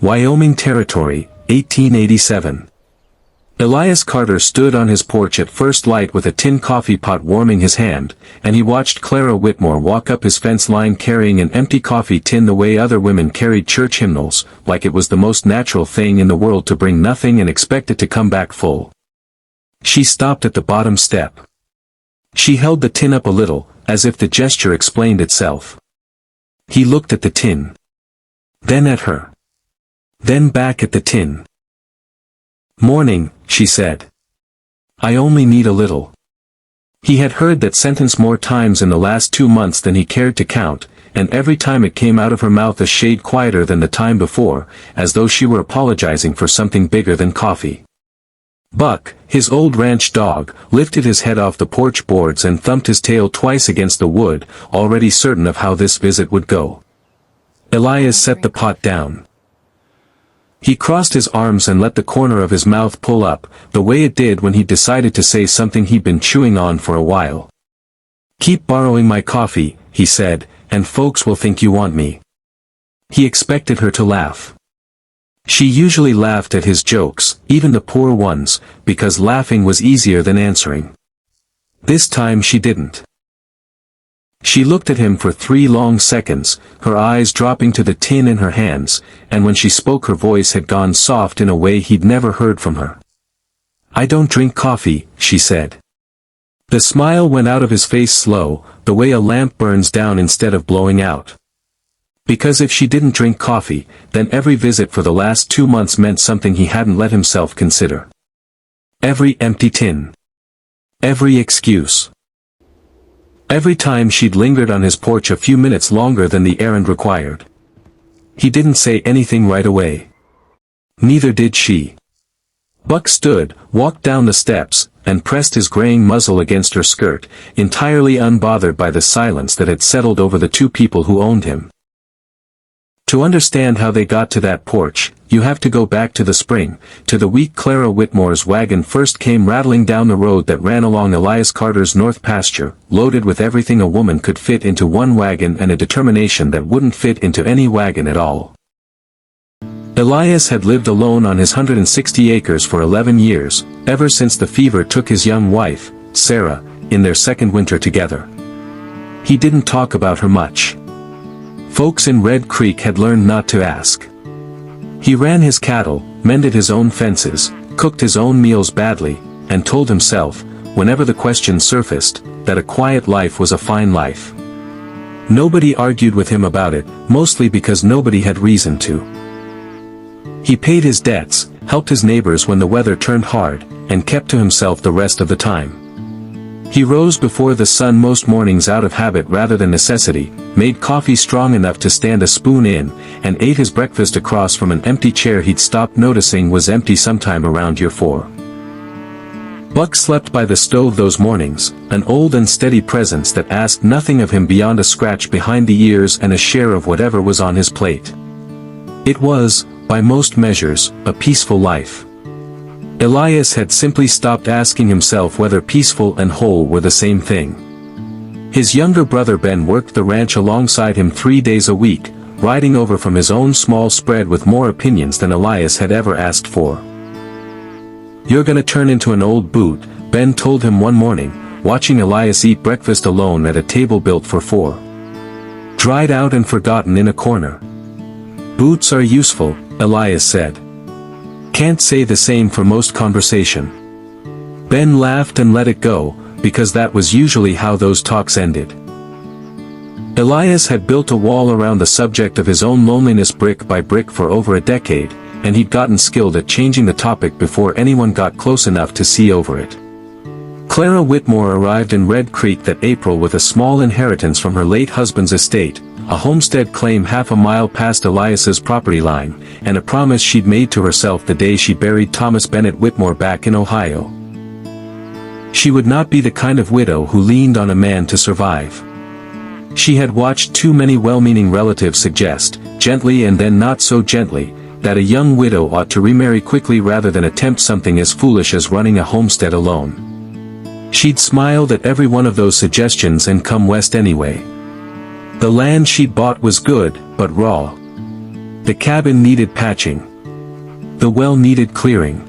Wyoming Territory, 1887. Elias Carter stood on his porch at first light with a tin coffee pot warming his hand, and he watched Clara Whitmore walk up his fence line carrying an empty coffee tin the way other women carried church hymnals, like it was the most natural thing in the world to bring nothing and expect it to come back full. She stopped at the bottom step. She held the tin up a little, as if the gesture explained itself. He looked at the tin. Then at her. Then back at the tin. "Morning," she said. "I only need a little." He had heard that sentence more times in the last 2 months than he cared to count, and every time it came out of her mouth a shade quieter than the time before, as though she were apologizing for something bigger than coffee. Buck, his old ranch dog, lifted his head off the porch boards and thumped his tail twice against the wood, already certain of how this visit would go. Elias set the pot down. He crossed his arms and let the corner of his mouth pull up, the way it did when he decided to say something he'd been chewing on for a while. "Keep borrowing my coffee," he said, "and folks will think you want me." He expected her to laugh. She usually laughed at his jokes, even the poor ones, because laughing was easier than answering. This time she didn't. She looked at him for 3 long seconds, her eyes dropping to the tin in her hands, and when she spoke her voice had gone soft in a way he'd never heard from her. "I don't drink coffee," she said. The smile went out of his face slow, the way a lamp burns down instead of blowing out. Because if she didn't drink coffee, then every visit for the last 2 months meant something he hadn't let himself consider. Every empty tin. Every excuse. Every time she'd lingered on his porch a few minutes longer than the errand required. He didn't say anything right away. Neither did she. Buck stood, walked down the steps, and pressed his graying muzzle against her skirt, entirely unbothered by the silence that had settled over the 2 people who owned him. To understand how they got to that porch, you have to go back to the spring, to the week Clara Whitmore's wagon first came rattling down the road that ran along Elias Carter's north pasture, loaded with everything a woman could fit into one wagon and a determination that wouldn't fit into any wagon at all. Elias had lived alone on his 160 acres for 11 years, ever since the fever took his young wife, Sarah, in their second winter together. He didn't talk about her much. Folks in Red Creek had learned not to ask. He ran his cattle, mended his own fences, cooked his own meals badly, and told himself, whenever the question surfaced, that a quiet life was a fine life. Nobody argued with him about it, mostly because nobody had reason to. He paid his debts, helped his neighbors when the weather turned hard, and kept to himself the rest of the time. He rose before the sun most mornings out of habit rather than necessity, made coffee strong enough to stand a spoon in, and ate his breakfast across from an empty chair he'd stopped noticing was empty sometime around year 4. Buck slept by the stove those mornings, an old and steady presence that asked nothing of him beyond a scratch behind the ears and a share of whatever was on his plate. It was, by most measures, a peaceful life. Elias had simply stopped asking himself whether peaceful and whole were the same thing. His younger brother Ben worked the ranch alongside him 3 days a week, riding over from his own small spread with more opinions than Elias had ever asked for. "You're gonna turn into an old boot," Ben told him one morning, watching Elias eat breakfast alone at a table built for 4. Dried out and forgotten in a corner. "Boots are useful," Elias said. "Can't say the same for most conversation." Ben laughed and let it go, because that was usually how those talks ended. Elias had built a wall around the subject of his own loneliness brick by brick for over a decade, and he'd gotten skilled at changing the topic before anyone got close enough to see over it. Clara Whitmore arrived in Red Creek that April with a small inheritance from her late husband's estate, a homestead claim half a mile past Elias's property line, and a promise she'd made to herself the day she buried Thomas Bennett Whitmore back in Ohio. She would not be the kind of widow who leaned on a man to survive. She had watched too many well-meaning relatives suggest, gently and then not so gently, that a young widow ought to remarry quickly rather than attempt something as foolish as running a homestead alone. She'd smiled at every one of those suggestions and come west anyway. The land she'd bought was good, but raw. The cabin needed patching. The well needed clearing.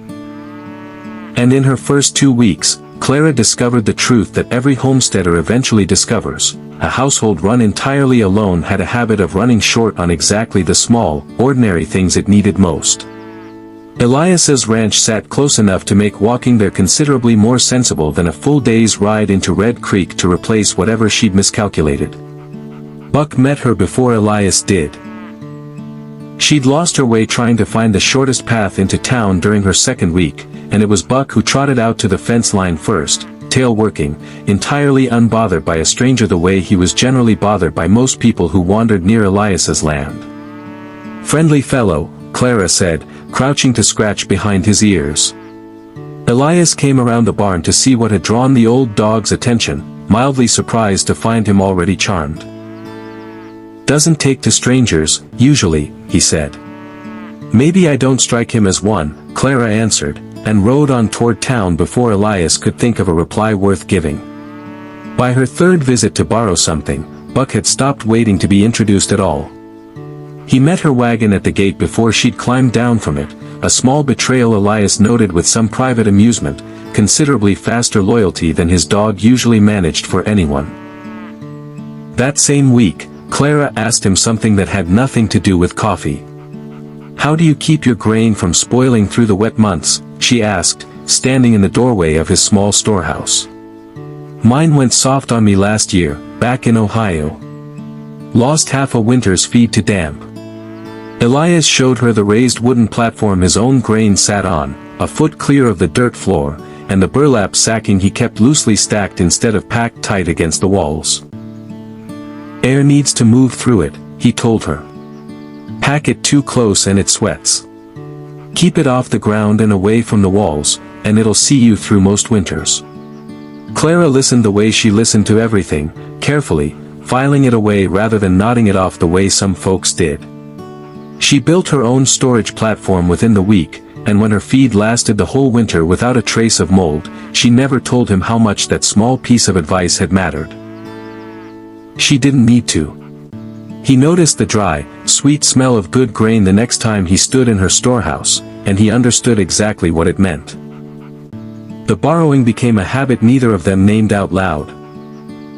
And in her first 2 weeks, Clara discovered the truth that every homesteader eventually discovers. A household run entirely alone had a habit of running short on exactly the small, ordinary things it needed most. Elias's ranch sat close enough to make walking there considerably more sensible than a full day's ride into Red Creek to replace whatever she'd miscalculated. Buck met her before Elias did. She'd lost her way trying to find the shortest path into town during her second week, and it was Buck who trotted out to the fence line first, tail working, entirely unbothered by a stranger the way he was generally bothered by most people who wandered near Elias's land. "Friendly fellow," Clara said, crouching to scratch behind his ears. Elias came around the barn to see what had drawn the old dog's attention, mildly surprised to find him already charmed. "Doesn't take to strangers, usually," he said. "Maybe I don't strike him as one," Clara answered, and rode on toward town before Elias could think of a reply worth giving. By her third visit to borrow something, Buck had stopped waiting to be introduced at all. He met her wagon at the gate before she'd climbed down from it, a small betrayal Elias noted with some private amusement, considerably faster loyalty than his dog usually managed for anyone. That same week, Clara asked him something that had nothing to do with coffee. "How do you keep your grain from spoiling through the wet months?" she asked, standing in the doorway of his small storehouse. "Mine went soft on me last year, back in Ohio. Lost half a winter's feed to damp." Elias showed her the raised wooden platform his own grain sat on, a foot clear of the dirt floor, and the burlap sacking he kept loosely stacked instead of packed tight against the walls. "Air needs to move through it," he told her. "Pack it too close and it sweats. Keep it off the ground and away from the walls, and it'll see you through most winters." Clara listened the way she listened to everything, carefully, filing it away rather than nodding it off the way some folks did. She built her own storage platform within the week, and when her feed lasted the whole winter without a trace of mold, she never told him how much that small piece of advice had mattered. She didn't need to. He noticed the dry, sweet smell of good grain the next time he stood in her storehouse, and he understood exactly what it meant. The borrowing became a habit neither of them named out loud.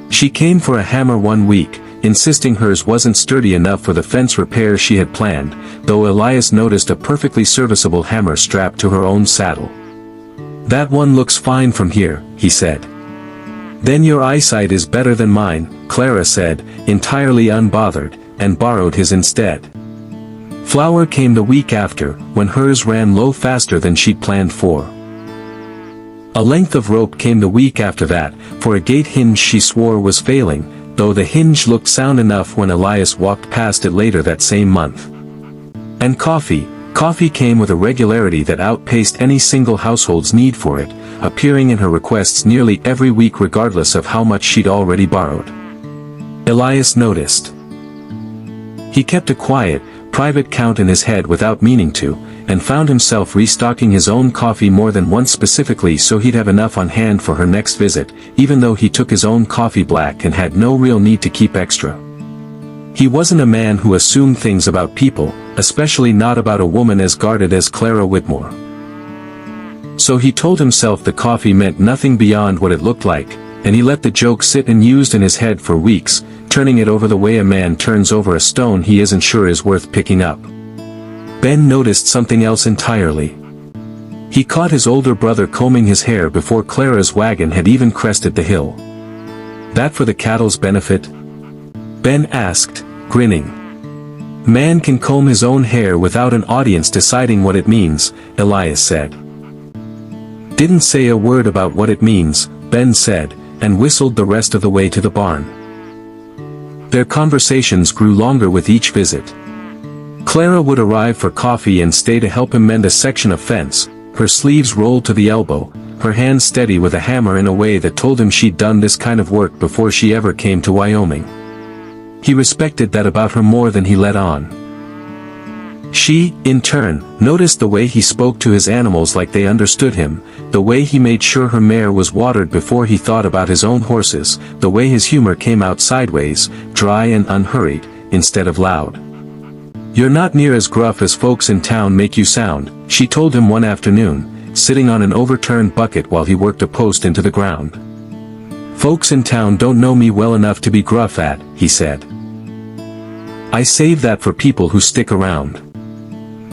She came for a hammer one week, insisting hers wasn't sturdy enough for the fence repairs she had planned, though Elias noticed a perfectly serviceable hammer strapped to her own saddle. "That one looks fine from here," he said. "Then your eyesight is better than mine," Clara said, entirely unbothered, and borrowed his instead. Flour came the week after, when hers ran low faster than she'd planned for. A length of rope came the week after that, for a gate hinge she swore was failing, though the hinge looked sound enough when Elias walked past it later that same month. And coffee came with a regularity that outpaced any single household's need for it, appearing in her requests nearly every week regardless of how much she'd already borrowed. Elias noticed. He kept a quiet, private count in his head without meaning to, and found himself restocking his own coffee more than once specifically so he'd have enough on hand for her next visit, even though he took his own coffee black and had no real need to keep extra. He wasn't a man who assumed things about people, especially not about a woman as guarded as Clara Whitmore. So he told himself the coffee meant nothing beyond what it looked like, and he let the joke sit unused in his head for weeks, turning it over the way a man turns over a stone he isn't sure is worth picking up. Ben noticed something else entirely. He caught his older brother combing his hair before Clara's wagon had even crested the hill. "That for the cattle's benefit?" Ben asked, grinning. "Man can comb his own hair without an audience deciding what it means," Elias said. "Didn't say a word about what it means," Ben said, and whistled the rest of the way to the barn. Their conversations grew longer with each visit. Clara would arrive for coffee and stay to help him mend a section of fence, her sleeves rolled to the elbow, her hands steady with a hammer in a way that told him she'd done this kind of work before she ever came to Wyoming. He respected that about her more than he let on. She, in turn, noticed the way he spoke to his animals like they understood him, the way he made sure her mare was watered before he thought about his own horses, the way his humor came out sideways, dry and unhurried, instead of loud. "You're not near as gruff as folks in town make you sound," she told him one afternoon, sitting on an overturned bucket while he worked a post into the ground. "Folks in town don't know me well enough to be gruff at," he said. "I save that for people who stick around."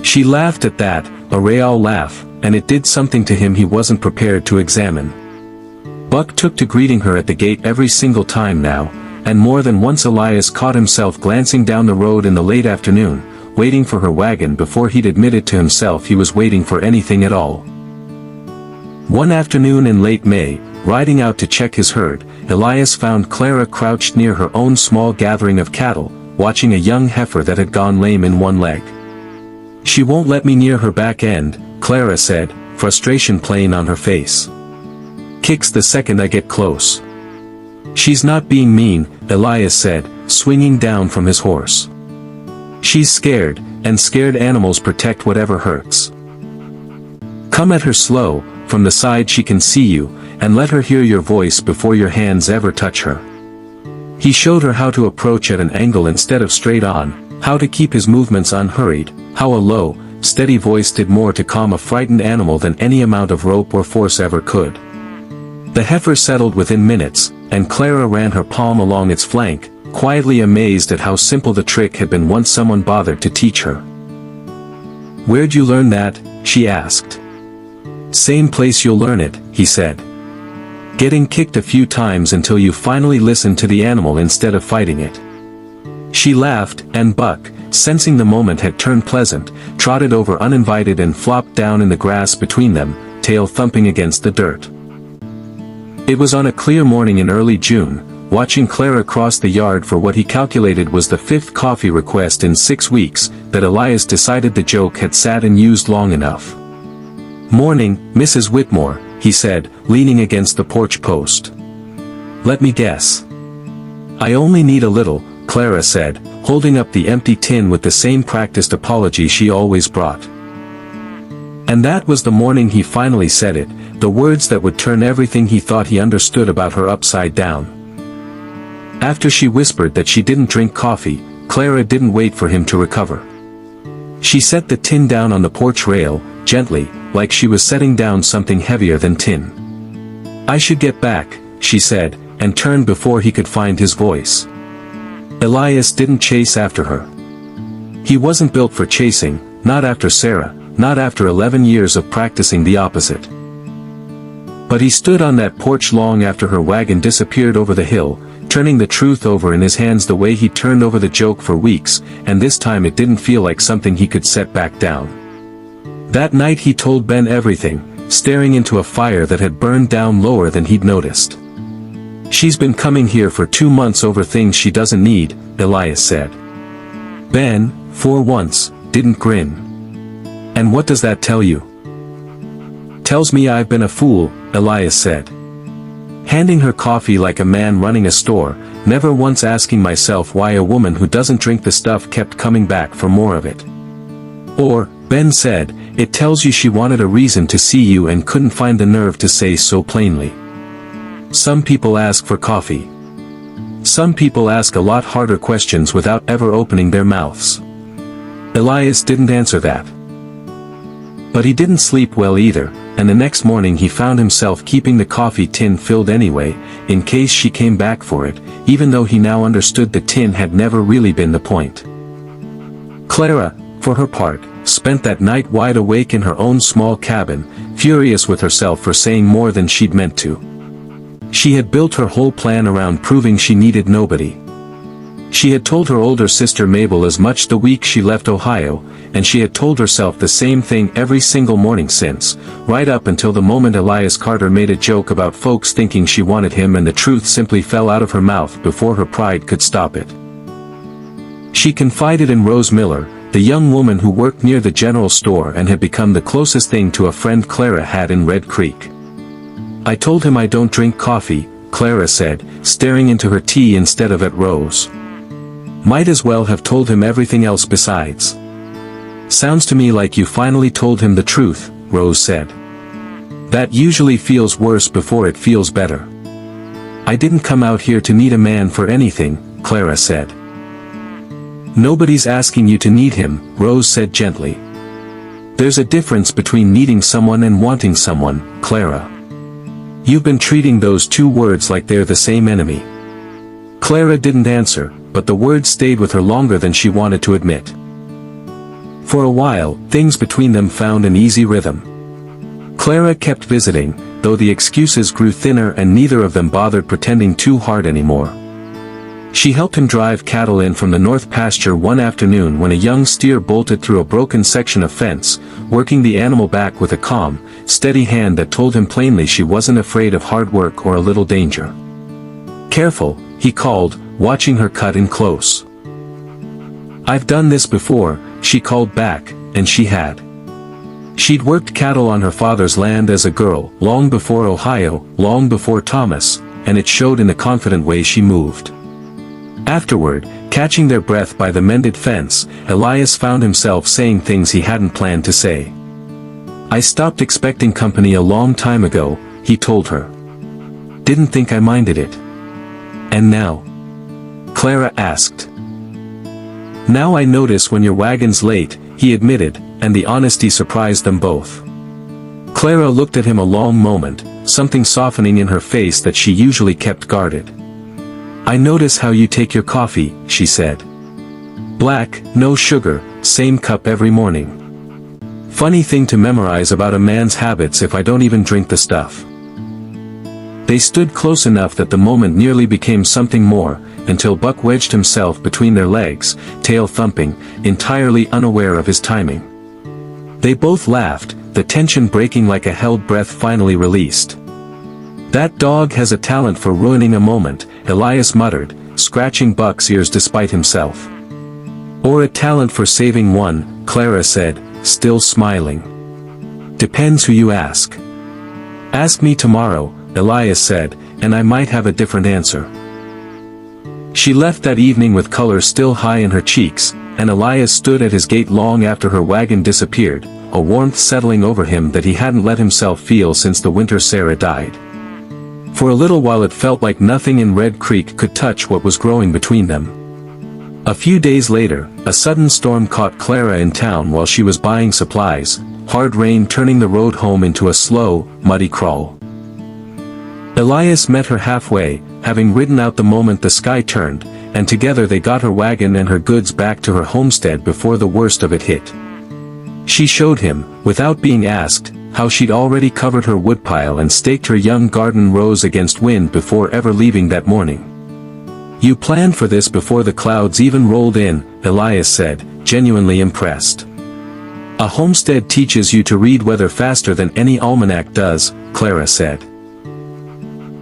She laughed at that, a real laugh, and it did something to him he wasn't prepared to examine. Buck took to greeting her at the gate every single time now, and more than once Elias caught himself glancing down the road in the late afternoon, waiting for her wagon before he'd admitted to himself he was waiting for anything at all. One afternoon in late May, riding out to check his herd, Elias found Clara crouched near her own small gathering of cattle, watching a young heifer that had gone lame in one leg. "She won't let me near her back end," Clara said, frustration plain on her face. "Kicks the second I get close." "She's not being mean," Elias said, swinging down from his horse. "She's scared, and scared animals protect whatever hurts. Come at her slow, from the side she can see you, and let her hear your voice before your hands ever touch her." He showed her how to approach at an angle instead of straight on, how to keep his movements unhurried, how a low, steady voice did more to calm a frightened animal than any amount of rope or force ever could. The heifer settled within minutes, and Clara ran her palm along its flank, quietly amazed at how simple the trick had been once someone bothered to teach her. "Where'd you learn that?" she asked. "Same place you'll learn it," he said. "Getting kicked a few times until you finally listen to the animal instead of fighting it." She laughed, and Buck, sensing the moment had turned pleasant, trotted over uninvited and flopped down in the grass between them, tail thumping against the dirt. It was on a clear morning in early June, watching Clara cross the yard for what he calculated was the 5th coffee request in 6 weeks, that Elias decided the joke had sat and used long enough. "Morning, Mrs. Whitmore," he said, leaning against the porch post. "Let me guess." "I only need a little," Clara said, holding up the empty tin with the same practiced apology she always brought. And that was the morning he finally said it, the words that would turn everything he thought he understood about her upside down. After she whispered that she didn't drink coffee, Clara didn't wait for him to recover. She set the tin down on the porch rail, gently, like she was setting down something heavier than tin. "I should get back," she said, and turned before he could find his voice. Elias didn't chase after her. He wasn't built for chasing, not after Sarah, not after 11 years of practicing the opposite. But he stood on that porch long after her wagon disappeared over the hill, turning the truth over in his hands the way he turned over the joke for weeks, and this time it didn't feel like something he could set back down. That night he told Ben everything, staring into a fire that had burned down lower than he'd noticed. "She's been coming here for 2 months over things she doesn't need," Elias said. Ben, for once, didn't grin. "And what does that tell you?" "Tells me I've been a fool," Elias said. Handing her coffee like a man running a store, never once asking myself why a woman who doesn't drink the stuff kept coming back for more of it. "Or," Ben said, "it tells you she wanted a reason to see you and couldn't find the nerve to say so plainly. Some people ask for coffee. Some people ask a lot harder questions without ever opening their mouths." Elias didn't answer that. But he didn't sleep well either, and the next morning he found himself keeping the coffee tin filled anyway, in case she came back for it, even though he now understood the tin had never really been the point. Clara, for her part, spent that night wide awake in her own small cabin, furious with herself for saying more than she'd meant to. She had built her whole plan around proving she needed nobody. She had told her older sister Mabel as much the week she left Ohio, and she had told herself the same thing every single morning since, right up until the moment Elias Carter made a joke about folks thinking she wanted him and the truth simply fell out of her mouth before her pride could stop it. She confided in Rose Miller, the young woman who worked near the general store and had become the closest thing to a friend Clara had in Red Creek. "I told him I don't drink coffee," Clara said, staring into her tea instead of at Rose. "Might as well have told him everything else besides." "Sounds to me like you finally told him the truth," Rose said. "That usually feels worse before it feels better." "I didn't come out here to need a man for anything," Clara said. Nobody's asking you to need him, Rose said gently. There's a difference between needing someone and wanting someone, Clara. You've been treating those two words like they're the same enemy. Clara didn't answer, but the words stayed with her longer than she wanted to admit. For a while, things between them found an easy rhythm. Clara kept visiting, though the excuses grew thinner and neither of them bothered pretending too hard anymore. She helped him drive cattle in from the north pasture one afternoon when a young steer bolted through a broken section of fence, working the animal back with a calm, steady hand that told him plainly she wasn't afraid of hard work or a little danger. Careful, he called, watching her cut in close. I've done this before, she called back, and she had. She'd worked cattle on her father's land as a girl, long before Ohio, long before Thomas, and it showed in the confident way she moved. Afterward, catching their breath by the mended fence, Elias found himself saying things he hadn't planned to say. I stopped expecting company a long time ago, he told her. Didn't think I minded it. And now? Clara asked. Now I notice when your wagon's late, he admitted, and the honesty surprised them both. Clara looked at him a long moment, something softening in her face that she usually kept guarded. I notice how you take your coffee, she said. Black, no sugar, same cup every morning. Funny thing to memorize about a man's habits if I don't even drink the stuff. They stood close enough that the moment nearly became something more, until Buck wedged himself between their legs, tail thumping, entirely unaware of his timing. They both laughed, the tension breaking like a held breath finally released. That dog has a talent for ruining a moment, Elias muttered, scratching Buck's ears despite himself. Or a talent for saving one, Clara said, still smiling. Depends who you ask. Ask me tomorrow, Elias said, and I might have a different answer. She left that evening with color still high in her cheeks, and Elias stood at his gate long after her wagon disappeared, a warmth settling over him that he hadn't let himself feel since the winter Sarah died. For a little while it felt like nothing in Red Creek could touch what was growing between them. A few days later, a sudden storm caught Clara in town while she was buying supplies, hard rain turning the road home into a slow, muddy crawl. Elias met her halfway, having ridden out the moment the sky turned, and together they got her wagon and her goods back to her homestead before the worst of it hit. She showed him, without being asked, how she'd already covered her woodpile and staked her young garden rows against wind before ever leaving that morning. You planned for this before the clouds even rolled in, Elias said, genuinely impressed. A homestead teaches you to read weather faster than any almanac does, Clara said.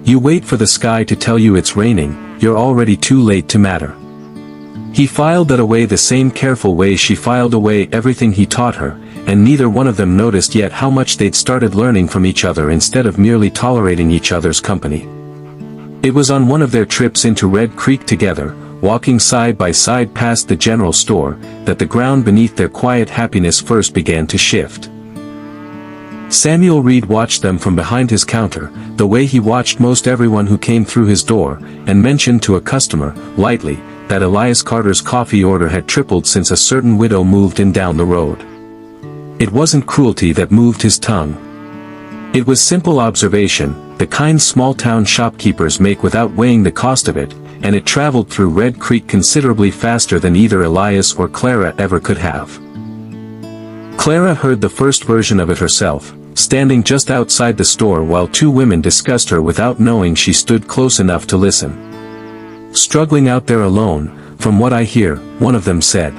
You wait for the sky to tell you it's raining, you're already too late to matter. He filed that away the same careful way she filed away everything he taught her, and neither one of them noticed yet how much they'd started learning from each other instead of merely tolerating each other's company. It was on one of their trips into Red Creek together, walking side by side past the general store, that the ground beneath their quiet happiness first began to shift. Samuel Reed watched them from behind his counter, the way he watched most everyone who came through his door, and mentioned to a customer, lightly, that Elias Carter's coffee order had tripled since a certain widow moved in down the road. It wasn't cruelty that moved his tongue. It was simple observation, the kind small-town shopkeepers make without weighing the cost of it, and it traveled through Red Creek considerably faster than either Elias or Clara ever could have. Clara heard the first version of it herself, standing just outside the store while two women discussed her without knowing she stood close enough to listen. Struggling out there alone, from what I hear, one of them said.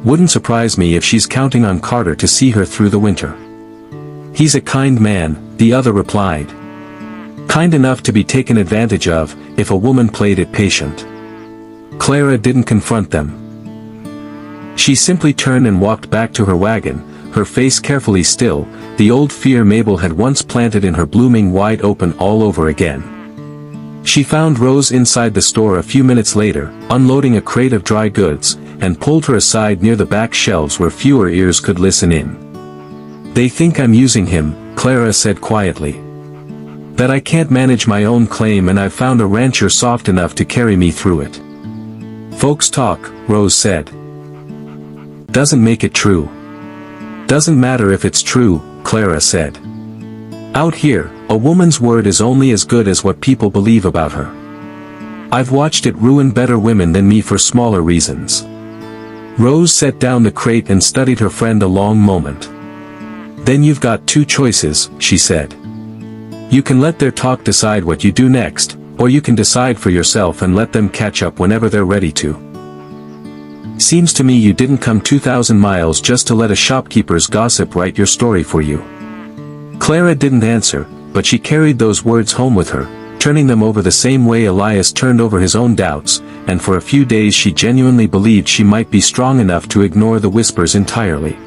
Wouldn't surprise me if she's counting on Carter to see her through the winter. He's a kind man, the other replied. Kind enough to be taken advantage of, if a woman played it patient. Clara didn't confront them. She simply turned and walked back to her wagon, her face carefully still, the old fear Mabel had once planted in her blooming wide open all over again. She found Rose inside the store a few minutes later, unloading a crate of dry goods, and pulled her aside near the back shelves where fewer ears could listen in. They think I'm using him, Clara said quietly. That I can't manage my own claim and I've found a rancher soft enough to carry me through it. Folks talk, Rose said. Doesn't make it true. Doesn't matter if it's true, Clara said. Out here, a woman's word is only as good as what people believe about her. I've watched it ruin better women than me for smaller reasons. Rose set down the crate and studied her friend a long moment. Then you've got two choices, she said. You can let their talk decide what you do next, or you can decide for yourself and let them catch up whenever they're ready to. Seems to me you didn't come 2,000 miles just to let a shopkeeper's gossip write your story for you. Clara didn't answer, but she carried those words home with her, turning them over the same way Elias turned over his own doubts, and for a few days she genuinely believed she might be strong enough to ignore the whispers entirely.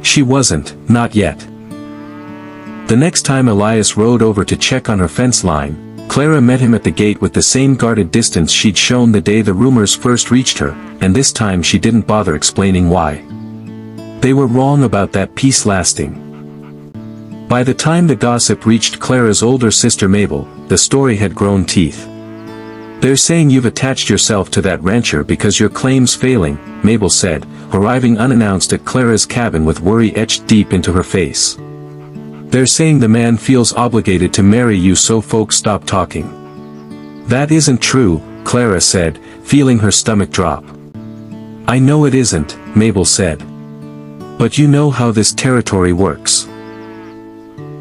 She wasn't, not yet. The next time Elias rode over to check on her fence line, Clara met him at the gate with the same guarded distance she'd shown the day the rumors first reached her, and this time she didn't bother explaining why. They were wrong about that peace lasting. By the time the gossip reached Clara's older sister Mabel, the story had grown teeth. They're saying you've attached yourself to that rancher because your claim's failing, Mabel said, arriving unannounced at Clara's cabin with worry etched deep into her face. They're saying the man feels obligated to marry you so folks stop talking. That isn't true, Clara said, feeling her stomach drop. I know it isn't, Mabel said. But you know how this territory works.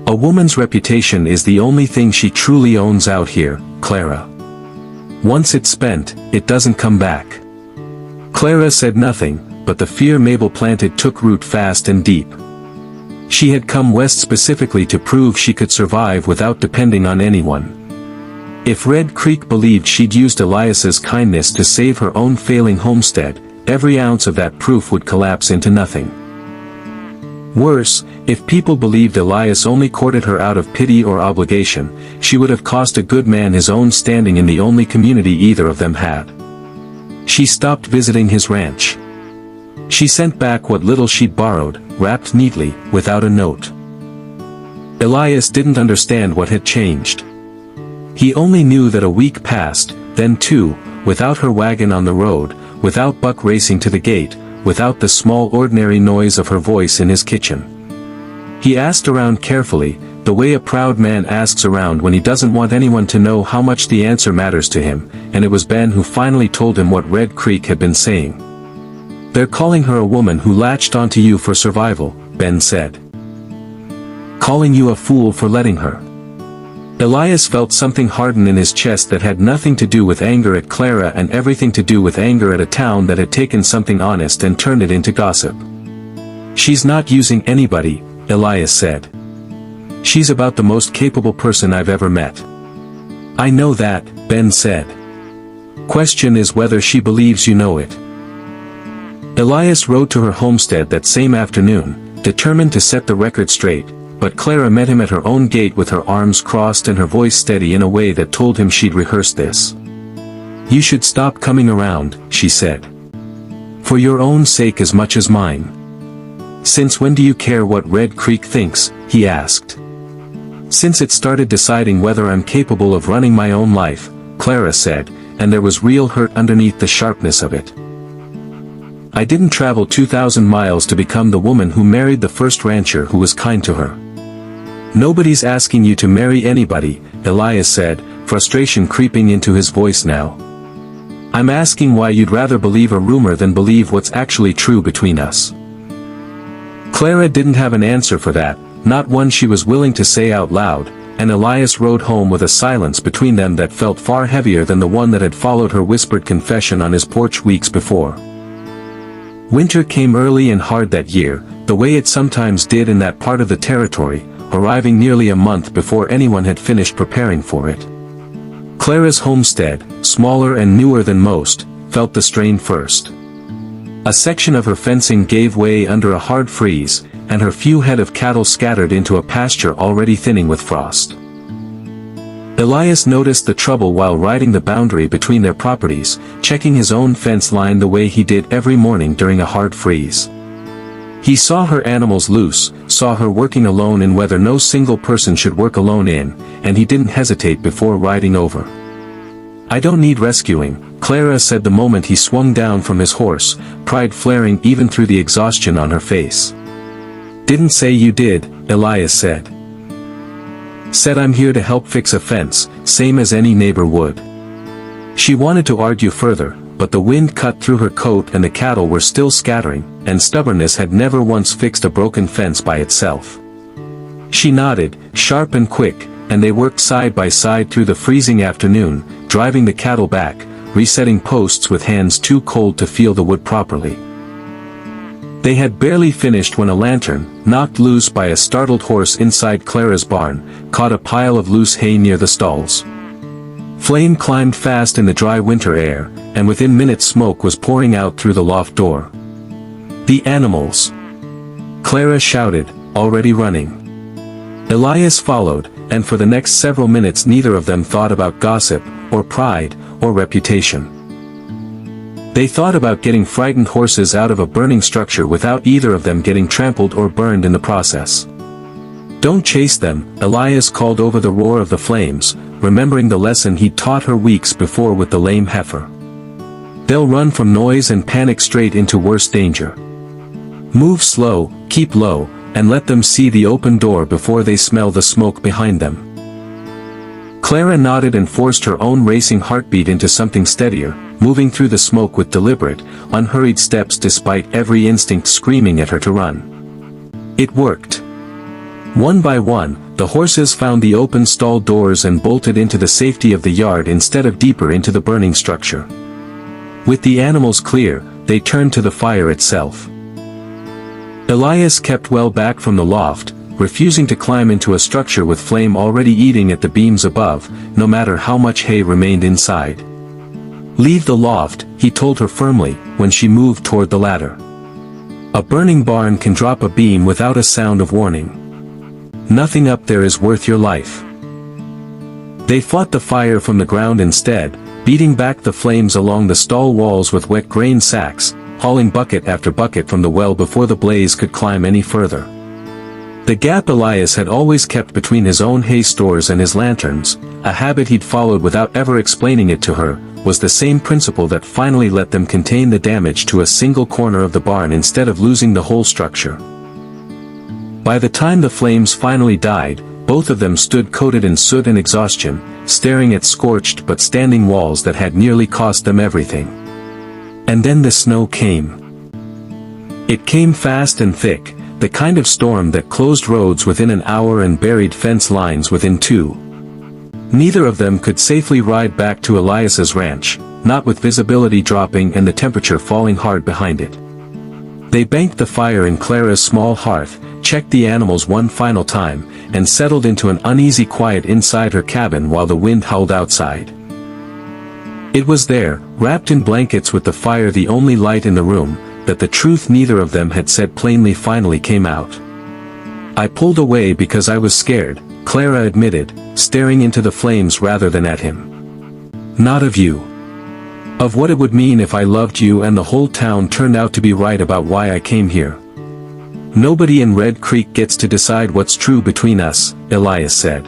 A woman's reputation is the only thing she truly owns out here, Clara. Once it's spent, it doesn't come back. Clara said nothing, but the fear Mabel planted took root fast and deep. She had come west specifically to prove she could survive without depending on anyone. If Red Creek believed she'd used Elias's kindness to save her own failing homestead, every ounce of that proof would collapse into nothing. Worse, if people believed Elias only courted her out of pity or obligation, she would have cost a good man his own standing in the only community either of them had. She stopped visiting his ranch. She sent back what little she'd borrowed, wrapped neatly, without a note. Elias didn't understand what had changed. He only knew that a week passed, then two, without her wagon on the road, without Buck racing to the gate, without the small ordinary noise of her voice in his kitchen. He asked around carefully, the way a proud man asks around when he doesn't want anyone to know how much the answer matters to him, and it was Ben who finally told him what Red Creek had been saying. They're calling her a woman who latched onto you for survival, Ben said. Calling you a fool for letting her. Elias felt something harden in his chest that had nothing to do with anger at Clara and everything to do with anger at a town that had taken something honest and turned it into gossip. She's not using anybody, Elias said. She's about the most capable person I've ever met. I know that, Ben said. Question is whether she believes you know it. Elias rode to her homestead that same afternoon, determined to set the record straight, but Clara met him at her own gate with her arms crossed and her voice steady in a way that told him she'd rehearsed this. You should stop coming around, she said. For your own sake as much as mine. Since when do you care what Red Creek thinks, he asked. Since it started deciding whether I'm capable of running my own life, Clara said, and there was real hurt underneath the sharpness of it. I didn't travel 2,000 miles to become the woman who married the first rancher who was kind to her. Nobody's asking you to marry anybody, Elias said, frustration creeping into his voice now. I'm asking why you'd rather believe a rumor than believe what's actually true between us. Clara didn't have an answer for that, not one she was willing to say out loud, and Elias rode home with a silence between them that felt far heavier than the one that had followed her whispered confession on his porch weeks before. Winter came early and hard that year, the way it sometimes did in that part of the territory, arriving nearly a month before anyone had finished preparing for it. Clara's homestead, smaller and newer than most, felt the strain first. A section of her fencing gave way under a hard freeze, and her few head of cattle scattered into a pasture already thinning with frost. Elias noticed the trouble while riding the boundary between their properties, checking his own fence line the way he did every morning during a hard freeze. He saw her animals loose, saw her working alone in weather no single person should work alone in, and he didn't hesitate before riding over. I don't need rescuing, Clara said the moment he swung down from his horse, pride flaring even through the exhaustion on her face. "Didn't say you did," Elias said. "Said I'm here to help fix a fence, same as any neighbor would." She wanted to argue further, but the wind cut through her coat and the cattle were still scattering, and stubbornness had never once fixed a broken fence by itself. She nodded, sharp and quick, and they worked side by side through the freezing afternoon, driving the cattle back, resetting posts with hands too cold to feel the wood properly. They had barely finished when a lantern, knocked loose by a startled horse inside Clara's barn, caught a pile of loose hay near the stalls. Flame climbed fast in the dry winter air, and within minutes smoke was pouring out through the loft door. "The animals!" Clara shouted, already running. Elias followed, and for the next several minutes neither of them thought about gossip, or pride, or reputation. They thought about getting frightened horses out of a burning structure without either of them getting trampled or burned in the process. "Don't chase them," Elias called over the roar of the flames, remembering the lesson he'd taught her weeks before with the lame heifer. "They'll run from noise and panic straight into worse danger. Move slow, keep low, and let them see the open door before they smell the smoke behind them." Clara nodded and forced her own racing heartbeat into something steadier, moving through the smoke with deliberate, unhurried steps despite every instinct screaming at her to run. It worked. One by one, the horses found the open stall doors and bolted into the safety of the yard instead of deeper into the burning structure. With the animals clear, they turned to the fire itself. Elias kept well back from the loft, refusing to climb into a structure with flame already eating at the beams above, no matter how much hay remained inside. "Leave the loft," he told her firmly, when she moved toward the ladder. "A burning barn can drop a beam without a sound of warning. Nothing up there is worth your life." They fought the fire from the ground instead, beating back the flames along the stall walls with wet grain sacks, hauling bucket after bucket from the well before the blaze could climb any further. The gap Elias had always kept between his own hay stores and his lanterns, a habit he'd followed without ever explaining it to her, was the same principle that finally let them contain the damage to a single corner of the barn instead of losing the whole structure. By the time the flames finally died, both of them stood coated in soot and exhaustion, staring at scorched but standing walls that had nearly cost them everything. And then the snow came. It came fast and thick, the kind of storm that closed roads within an hour and buried fence lines within 2. Neither of them could safely ride back to Elias's ranch, not with visibility dropping and the temperature falling hard behind it. They banked the fire in Clara's small hearth, checked the animals one final time, and settled into an uneasy quiet inside her cabin while the wind howled outside. It was there, wrapped in blankets with the fire the only light in the room, that the truth neither of them had said plainly finally came out. "I pulled away because I was scared," Clara admitted, staring into the flames rather than at him. "Not of you. Of what it would mean if I loved you and the whole town turned out to be right about why I came here. Nobody in Red Creek gets to decide what's true between us," Elias said.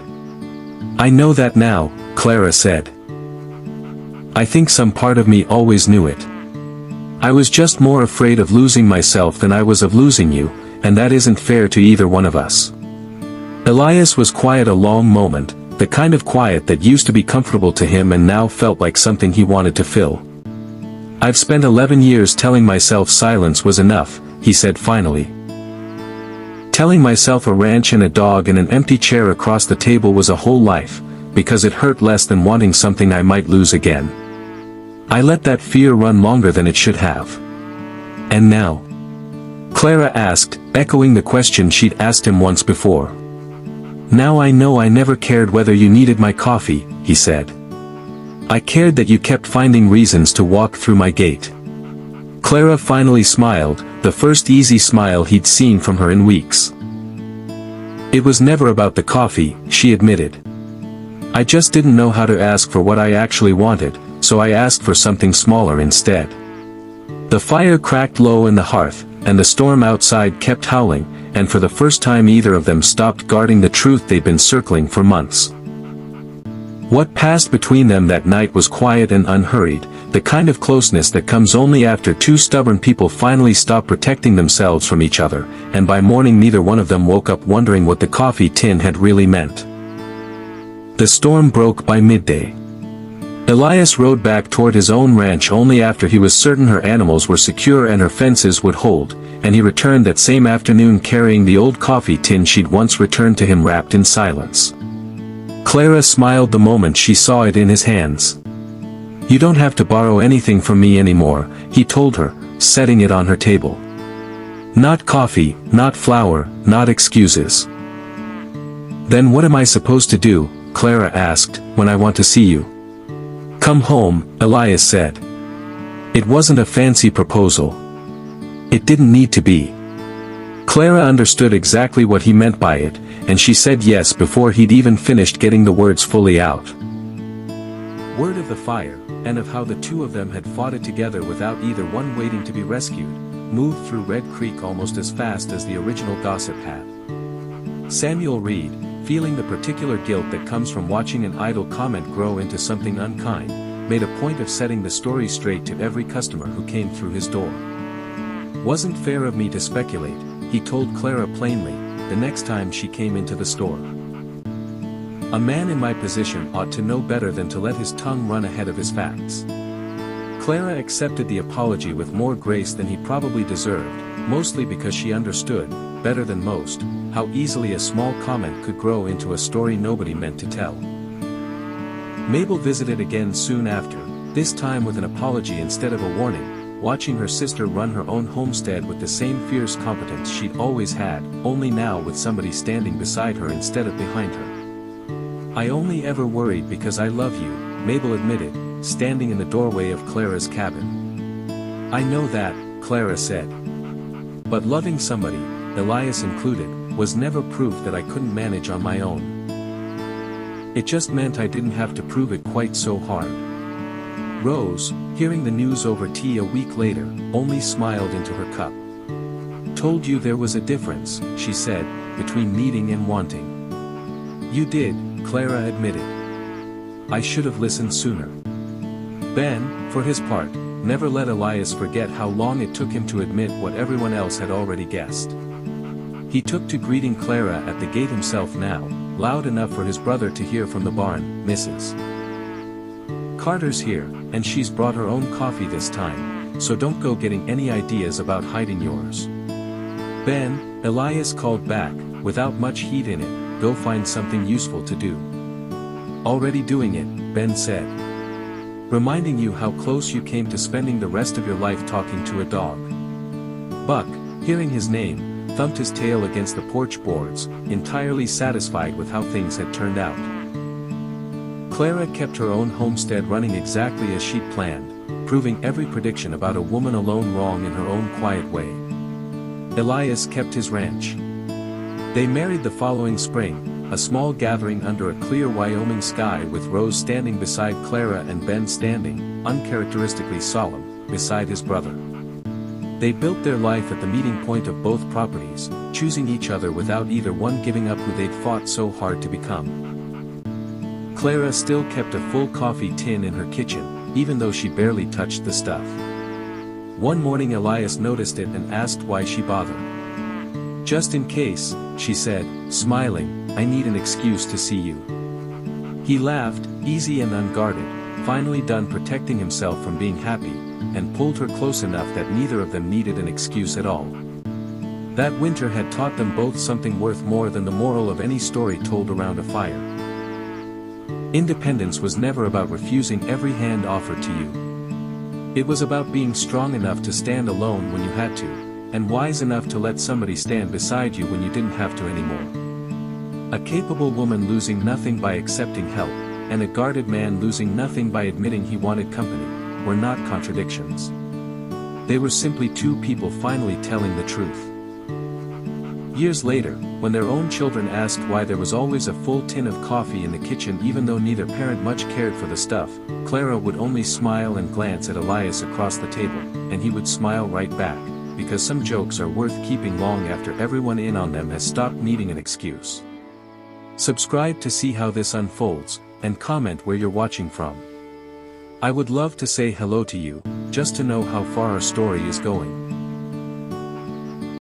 "I know that now," Clara said. "I think some part of me always knew it. I was just more afraid of losing myself than I was of losing you, and that isn't fair to either one of us." Elias was quiet a long moment, the kind of quiet that used to be comfortable to him and now felt like something he wanted to fill. "I've spent 11 years telling myself silence was enough," he said finally. "Telling myself a ranch and a dog and an empty chair across the table was a whole life, because it hurt less than wanting something I might lose again. I let that fear run longer than it should have. And now?" Clara asked, echoing the question she'd asked him once before. "Now I know I never cared whether you needed my coffee," he said. "I cared that you kept finding reasons to walk through my gate." Clara finally smiled, the first easy smile he'd seen from her in weeks. "It was never about the coffee," she admitted. "I just didn't know how to ask for what I actually wanted, so I asked for something smaller instead." The fire cracked low in the hearth, and the storm outside kept howling, and for the first time either of them stopped guarding the truth they'd been circling for months. What passed between them that night was quiet and unhurried, the kind of closeness that comes only after two stubborn people finally stop protecting themselves from each other, and by morning neither one of them woke up wondering what the coffee tin had really meant. The storm broke by midday. Elias rode back toward his own ranch only after he was certain her animals were secure and her fences would hold, and he returned that same afternoon carrying the old coffee tin she'd once returned to him wrapped in silence. Clara smiled the moment she saw it in his hands. "You don't have to borrow anything from me anymore," he told her, setting it on her table. "Not coffee, not flour, not excuses." "Then what am I supposed to do?" Clara asked, "when I want to see you?" "Come home," Elias said. It wasn't a fancy proposal. It didn't need to be. Clara understood exactly what he meant by it, and she said yes before he'd even finished getting the words fully out. Word of the fire, and of how the two of them had fought it together without either one waiting to be rescued, moved through Red Creek almost as fast as the original gossip had. Samuel Reed, feeling the particular guilt that comes from watching an idle comment grow into something unkind, made a point of setting the story straight to every customer who came through his door. "Wasn't fair of me to speculate," he told Clara plainly, the next time she came into the store. "A man in my position ought to know better than to let his tongue run ahead of his facts." Clara accepted the apology with more grace than he probably deserved, mostly because she understood, better than most, how easily a small comment could grow into a story nobody meant to tell. Mabel visited again soon after, this time with an apology instead of a warning, watching her sister run her own homestead with the same fierce competence she'd always had, only now with somebody standing beside her instead of behind her. "I only ever worried because I love you," Mabel admitted, standing in the doorway of Clara's cabin. "I know that," Clara said. "But loving somebody, Elias included, was never proof that I couldn't manage on my own. It just meant I didn't have to prove it quite so hard." Rose, hearing the news over tea a week later, only smiled into her cup. "Told you there was a difference," she said, "between needing and wanting." "You did," Clara admitted. "I should have listened sooner." Ben, for his part, never let Elias forget how long it took him to admit what everyone else had already guessed. He took to greeting Clara at the gate himself now, loud enough for his brother to hear from the barn, "Mrs. Carter's here, and she's brought her own coffee this time, so don't go getting any ideas about hiding yours." "Ben," Elias called back, without much heat in it, "go find something useful to do." "Already doing it," Ben said. "Reminding you how close you came to spending the rest of your life talking to a dog." Buck, hearing his name, thumped his tail against the porch boards, entirely satisfied with how things had turned out. Clara kept her own homestead running exactly as she'd planned, proving every prediction about a woman alone wrong in her own quiet way. Elias kept his ranch. They married the following spring, a small gathering under a clear Wyoming sky with Rose standing beside Clara and Ben standing, uncharacteristically solemn, beside his brother. They built their life at the meeting point of both properties, choosing each other without either one giving up who they'd fought so hard to become. Clara still kept a full coffee tin in her kitchen, even though she barely touched the stuff. One morning Elias noticed it and asked why she bothered. "Just in case," she said, smiling, "I need an excuse to see you." He laughed, easy and unguarded, finally done protecting himself from being happy, and pulled her close enough that neither of them needed an excuse at all. That winter had taught them both something worth more than the moral of any story told around a fire. Independence was never about refusing every hand offered to you. It was about being strong enough to stand alone when you had to, and wise enough to let somebody stand beside you when you didn't have to anymore. A capable woman losing nothing by accepting help, and a guarded man losing nothing by admitting he wanted company, were not contradictions. They were simply two people finally telling the truth. Years later, when their own children asked why there was always a full tin of coffee in the kitchen even though neither parent much cared for the stuff, Clara would only smile and glance at Elias across the table, and he would smile right back, because some jokes are worth keeping long after everyone in on them has stopped needing an excuse. Subscribe to see how this unfolds, and comment where you're watching from. I would love to say hello to you, just to know how far our story is going.